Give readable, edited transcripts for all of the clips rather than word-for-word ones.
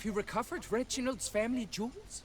You recovered Reginald's family jewels?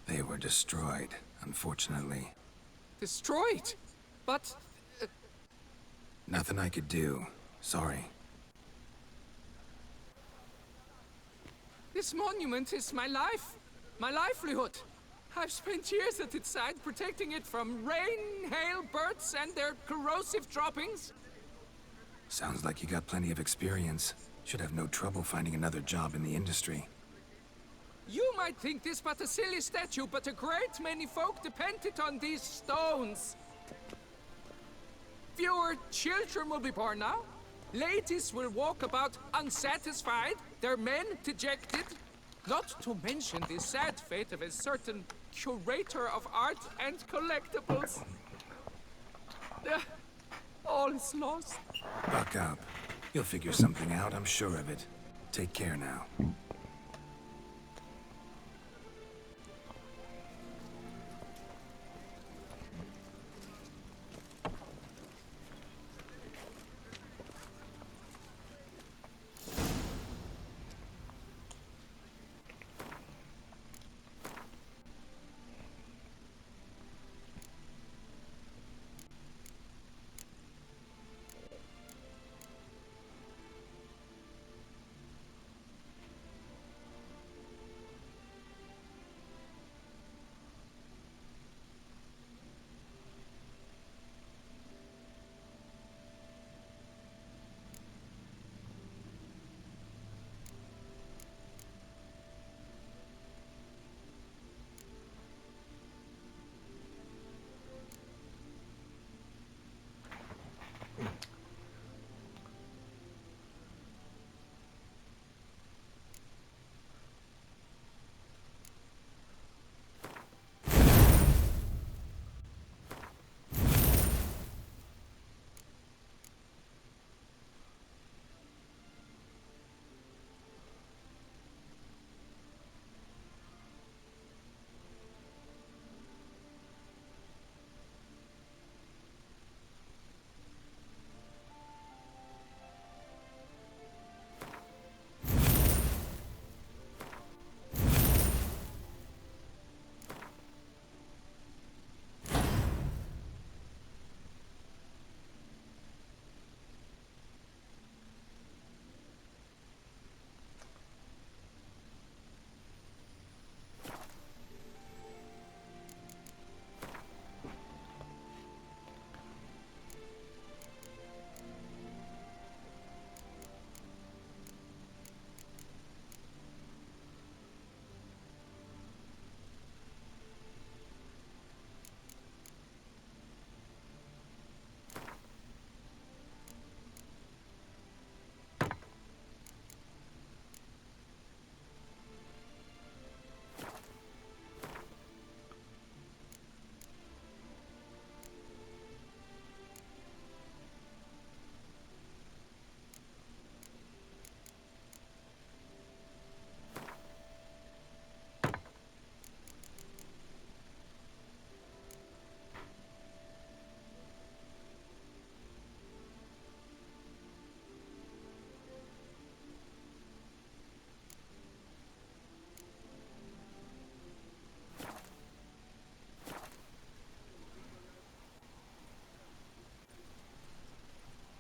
They were destroyed, unfortunately. Destroyed? But... Nothing I could do. Sorry. This monument is my life. My livelihood. I've spent years at its side protecting it from rain, hail, birds, and their corrosive droppings. Sounds like you got plenty of experience. Should have no trouble finding another job in the industry. You might think this but a silly statue, but a great many folk depended on these stones. Fewer children will be born now. Ladies will walk about unsatisfied, their men dejected. Not to mention the sad fate of a certain curator of art and collectibles. All is lost. Buck up. You'll figure something out, I'm sure of it. Take care now.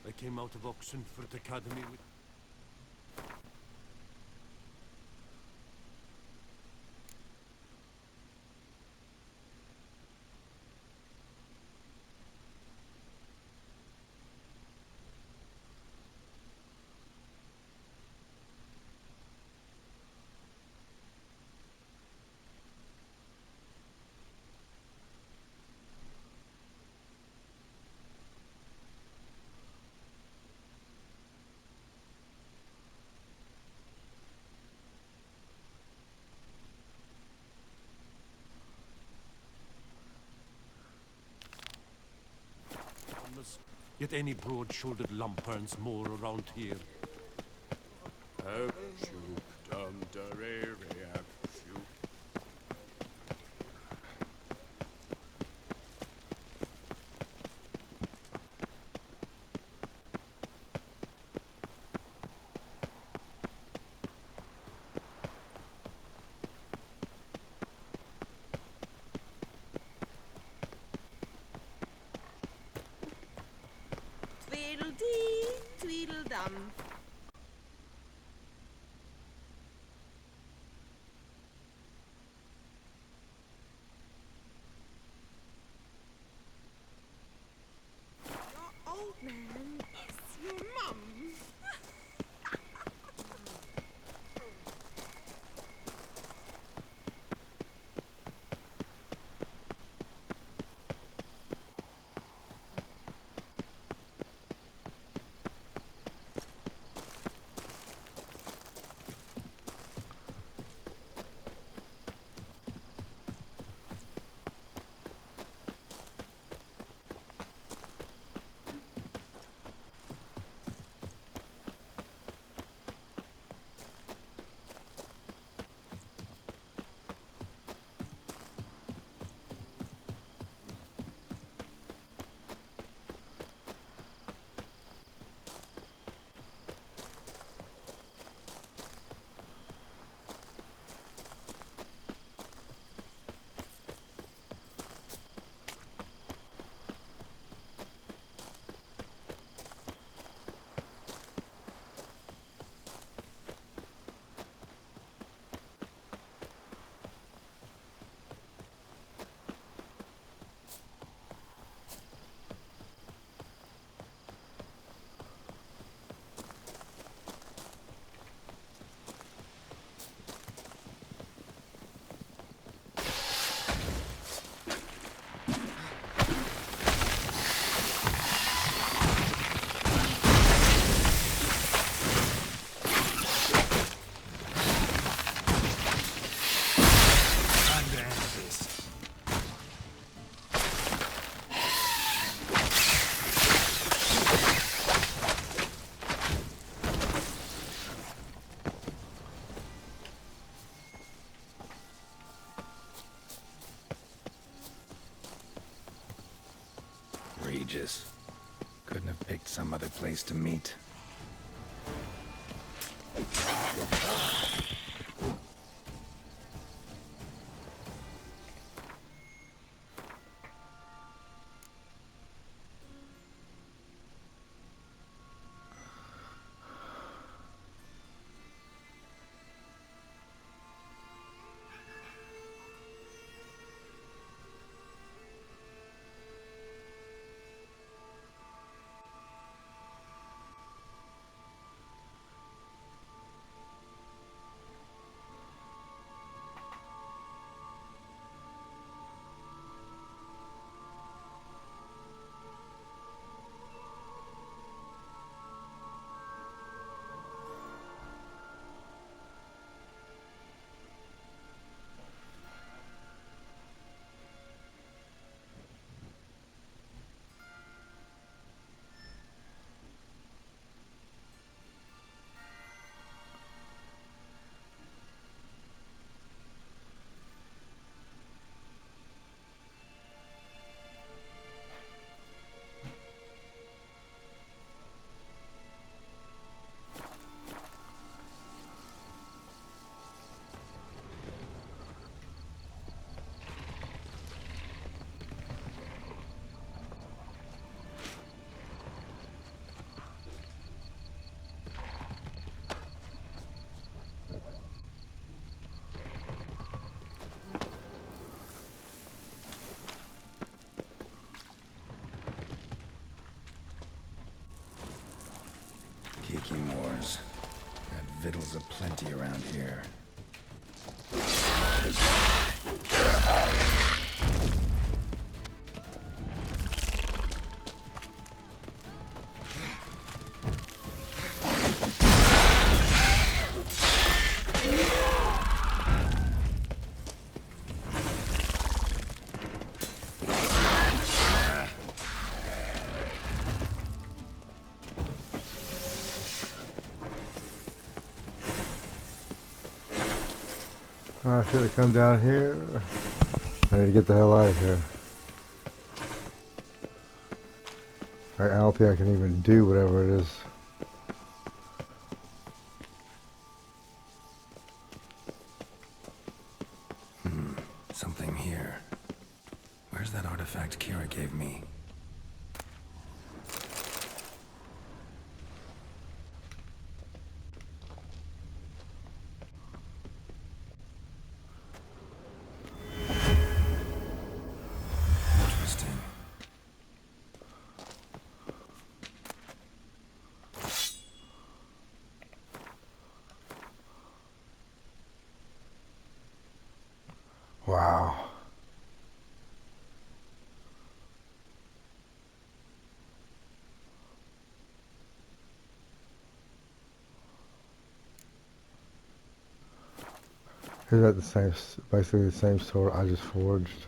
I came out of Oxenford Academy with... Yet any broad-shouldered lumperns more around here. ages. Couldn't have picked some other place to meet. Kiki Moors. Got victuals aplenty around here. I should have come down here. I need to get the hell out of here. I don't think I can even do whatever it is. Something here. Where's that artifact Kira gave me? Interesting. Wow. Is that the same, basically the same sword I just forged?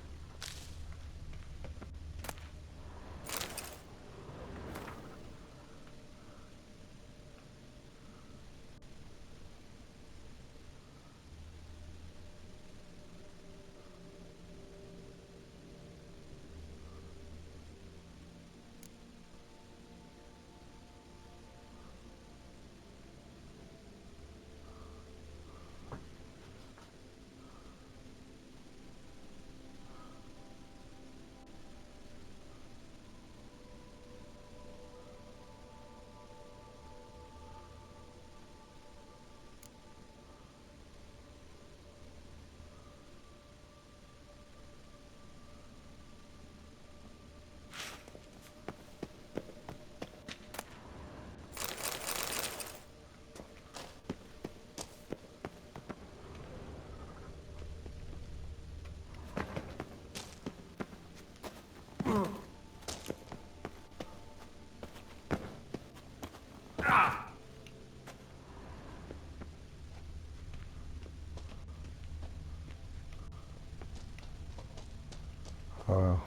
Oh.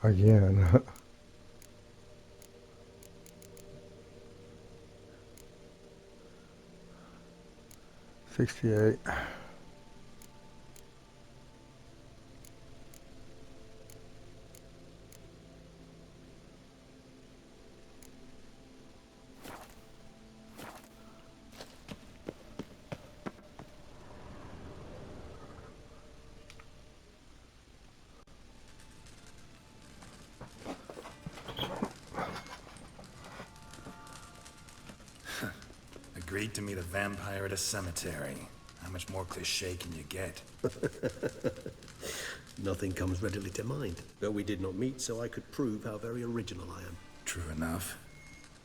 Again. 68. Agreed to meet a vampire at a cemetery. How much more cliché can you get? Nothing comes readily to mind, though we did not meet so I could prove how very original I am. True enough.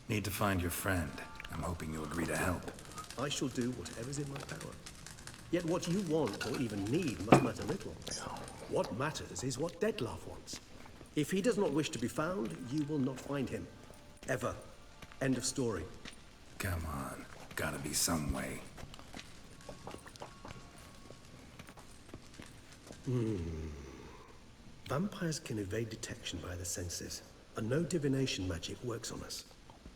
Need to find your friend. I'm hoping you'll agree to help. I shall do whatever's in my power. Yet what you want or even need must matter little. What matters is what Dettlaff wants. If he does not wish to be found, you will not find him. Ever. End of story. Come on. Gotta be some way. Vampires can evade detection by the senses, and no divination magic works on us.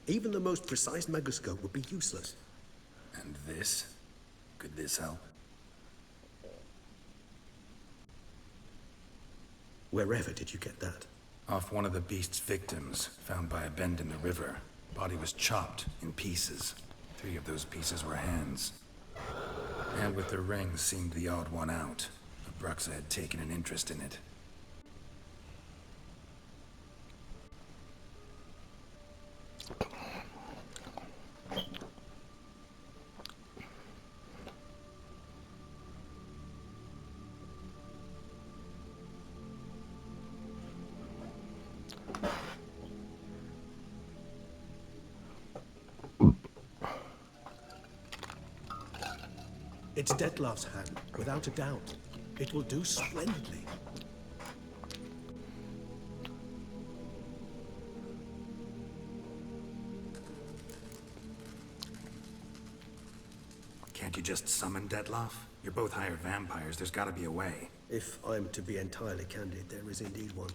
Even the most precise megoscope would be useless. And this? Could this help? Wherever did you get that? Off one of the beast's victims, found by a bend in the river. Body was chopped in pieces. 3 of those pieces were hands. And with the ring seemed the odd one out. Abruxa had taken an interest in it. It's Dettlaff's hand, without a doubt. It will do splendidly. Can't you just summon Dettlaff? You're both hired vampires. There's gotta be a way. If I'm to be entirely candid, there is indeed one.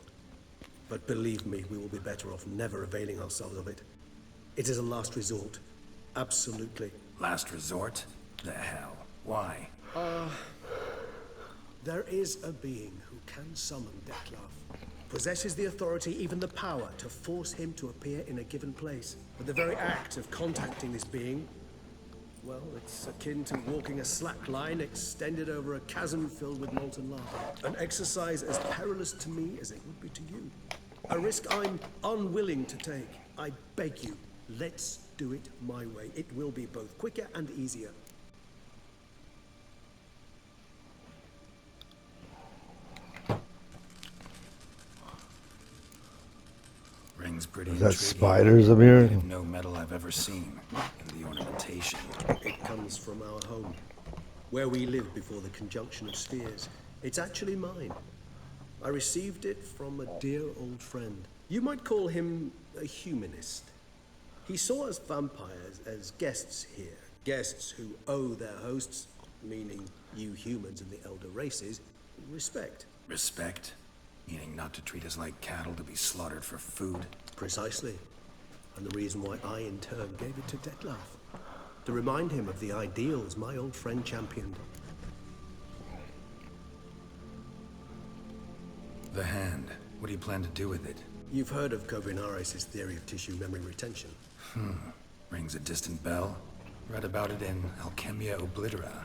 But believe me, we will be better off never availing ourselves of it. It is a last resort. Absolutely. Last resort? The hell? Why? There is a being who can summon Dettlaff. Possesses the authority, even the power, to force him to appear in a given place. But the very act of contacting this being, well, it's akin to walking a slack line extended over a chasm filled with molten lava. An exercise as perilous to me as it would be to you. A risk I'm unwilling to take. I beg you, let's do it my way. It will be both quicker and easier. Ring's pretty Is that intriguing. spiders up here? No metal I've ever seen. And the ornamentation. It comes from our home, where we lived before the conjunction of spheres. It's actually mine. I received it from a dear old friend. You might call him a humanist. He saw us vampires as guests here. Guests who owe their hosts, meaning you humans and the elder races, respect. Respect? Meaning not to treat us like cattle to be slaughtered for food? Precisely. And the reason why I, in turn, gave it to Dettlaff. To remind him of the ideals my old friend championed. The hand. What do you plan to do with it? You've heard of Kovinaris' theory of tissue memory retention. Rings a distant bell. Read about it in Alchemia Oblitera.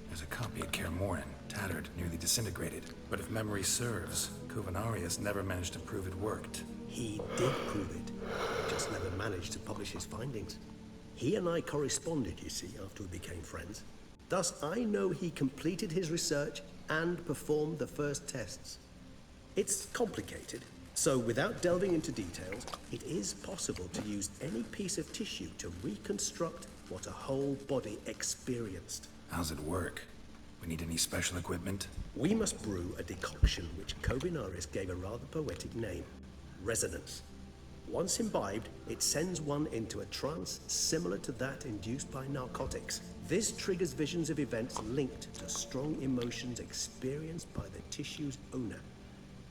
There's a copy at Kaer Morhen, tattered, nearly disintegrated. But if memory serves, Kovinaris never managed to prove it worked. He did prove it, just never managed to publish his findings. He and I corresponded, you see, after we became friends. Thus, I know he completed his research and performed the first tests. It's complicated, so without delving into details, it is possible to use any piece of tissue to reconstruct what a whole body experienced. How's it work? We need any special equipment? We must brew a decoction which Kovinaris gave a rather poetic name, resonance. Once imbibed, it sends one into a trance similar to that induced by narcotics. This triggers visions of events linked to strong emotions experienced by the tissue's owner.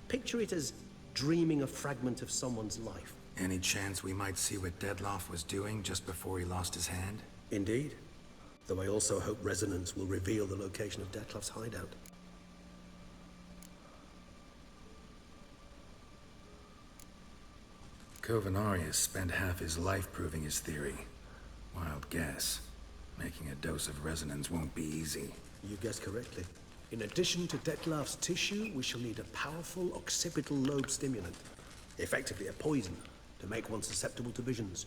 Picture it as dreaming a fragment of someone's life. Any chance we might see what Dettlaff was doing just before he lost his hand? Indeed. Though I also hope Resonance will reveal the location of Dettlaff's hideout. Covenarius spent half his life proving his theory. Wild guess. Making a dose of resonance won't be easy. You guessed correctly. In addition to Dettlaff's tissue, we shall need a powerful occipital lobe stimulant. Effectively a poison, to make one susceptible to visions.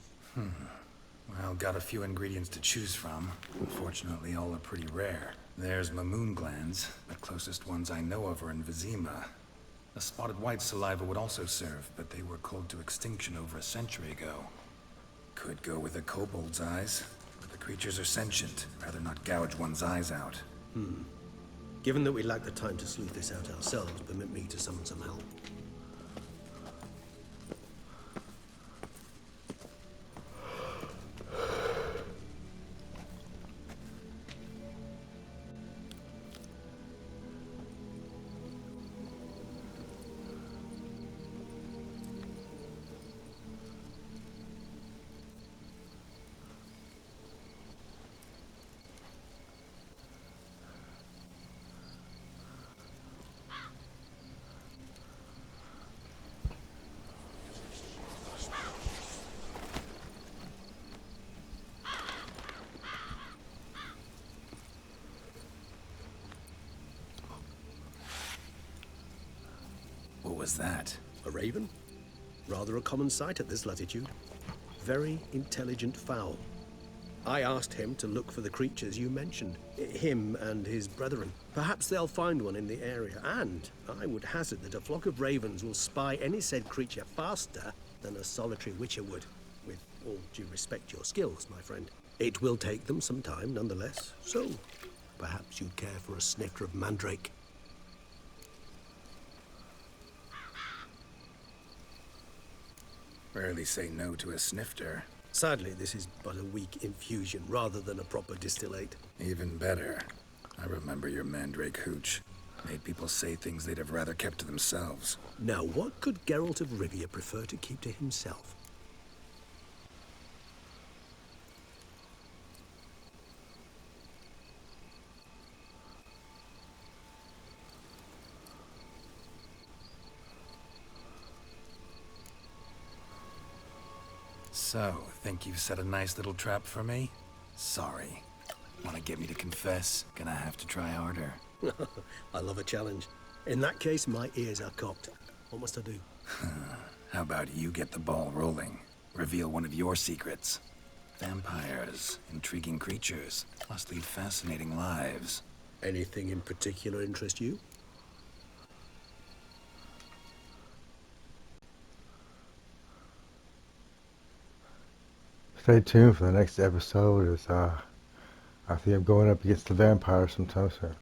Well, got a few ingredients to choose from. Unfortunately, all are pretty rare. There's Mamoon glands. The closest ones I know of are in Vizima. A spotted white saliva would also serve, but they were cold to extinction over a century ago. Could go with a kobold's eyes, but the creatures are sentient. Rather not gouge one's eyes out. Given that we lack the time to sleuth this out ourselves, permit me to summon some help. What was that? A raven? Rather a common sight at this latitude. Very intelligent fowl. I asked him to look for the creatures you mentioned. Him and his brethren. Perhaps they'll find one in the area, and I would hazard that a flock of ravens will spy any said creature faster than a solitary witcher would. With all due respect to your skills, my friend. It will take them some time, nonetheless. So, perhaps you'd care for a snifter of mandrake. Rarely say no to a snifter. Sadly, this is but a weak infusion rather than a proper distillate. Even better. I remember your mandrake hooch. Made people say things they'd have rather kept to themselves. Now, what could Geralt of Rivia prefer to keep to himself? So, think you've set a nice little trap for me? Sorry. Want to get me to confess? Gonna have to try harder. I love a challenge. In that case, my ears are cocked. What must I do? How about you get the ball rolling? Reveal one of your secrets. Vampires, intriguing creatures, must lead fascinating lives. Anything in particular interest you? Stay tuned for the next episode. I think I'm going up against the vampire sometime soon.